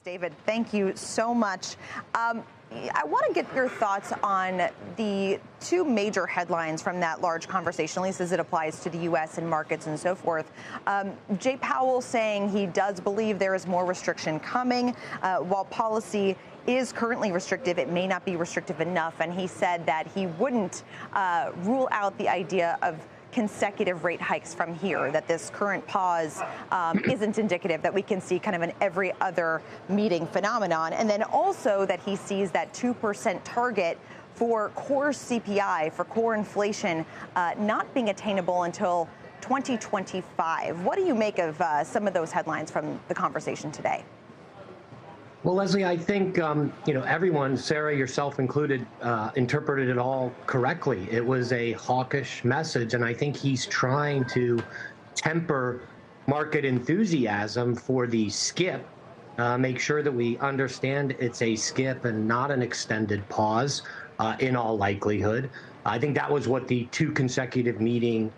David, thank you so much. I want to get your thoughts on the two major headlines from that large conversation, at least as it applies to the U.S. and markets and so forth. Jay Powell saying he does believe there is more restriction coming. While policy is currently restrictive, it may not be restrictive enough. And he said that he wouldn't rule out the idea of consecutive rate hikes from here, that this current pause isn't indicative, that we can see kind of an every other meeting phenomenon. And then also that he sees that 2% target for core CPI, for core inflation, not being attainable until 2025. What do you make of some of those headlines from the conversation today? Well, Leslie, I think, everyone, Sarah, yourself included, interpreted it all correctly. It was a hawkish message, and I think he's trying to temper market enthusiasm for the skip, make sure that we understand it's a skip and not an extended pause in all likelihood. I think that was what the two consecutive meeting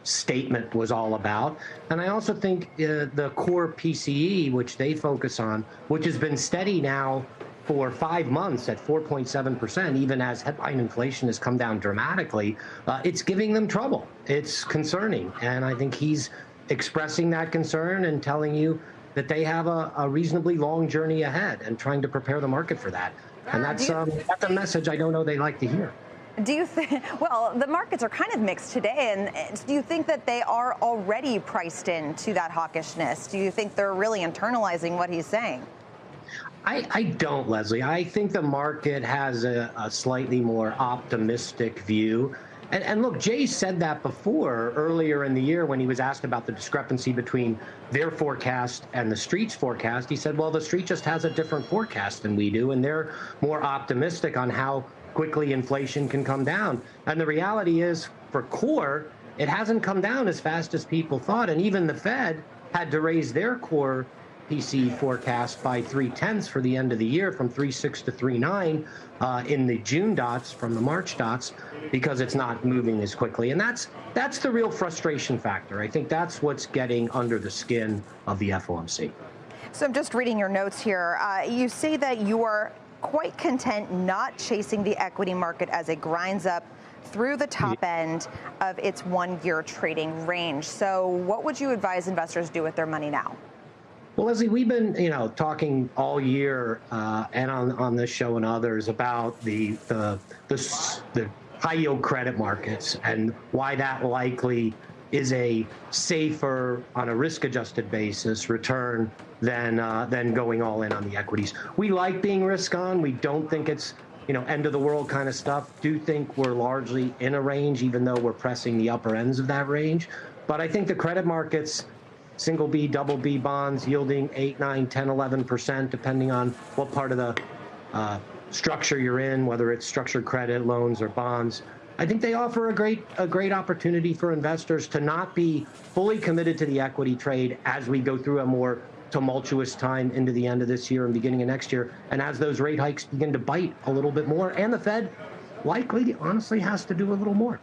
statement was all about. And I also think the core PCE, which they focus on, which has been steady now for 5 months at 4.7%, even as headline inflation has come down dramatically, it's giving them trouble. It's concerning. And I think he's expressing that concern and telling you that they have a reasonably long journey ahead and trying to prepare the market for that. And that's a message I don't know they like to hear. Do you think, well, the markets are kind of mixed today, and do you think that they are already priced into that hawkishness? Do you think they're really internalizing what he's saying? I don't, Leslie. I think the market has a slightly more optimistic view. And look, Jay said that before, earlier in the year, when he was asked about the discrepancy between their forecast and the street's forecast. He said, well, the street just has a different forecast than we do, and they're more optimistic on how quickly inflation can come down. And the reality is, for core, it hasn't come down as fast as people thought. And even the Fed had to raise their core PCE forecast by 0.3 for the end of the year, from 3.6 to 3.9 in the June dots from the March dots, because it's not moving as quickly. And that's the real frustration factor. I think that's what's getting under the skin of the FOMC. So I'm just reading your notes here. You say that you are quite content not chasing the equity market as it grinds up through the top end of its 1-year trading range. So what would you advise investors do with their money now? Well, Leslie, we've been, talking all year and on this show and others about the high yield credit markets and why that likely is a safer, on a risk-adjusted basis, return than going all in on the equities. We like being risk on. We don't think it's, end of the world kind of stuff. Do think we're largely in a range, even though we're pressing the upper ends of that range. But I think the credit markets, single B, double B bonds yielding 8, 9, 10, 11%, depending on what part of the structure you're in, whether it's structured credit, loans, or bonds. I think they offer a great opportunity for investors to not be fully committed to the equity trade as we go through a more tumultuous time into the end of this year and beginning of next year, and as those rate hikes begin to bite a little bit more, and the Fed likely, honestly, has to do a little more.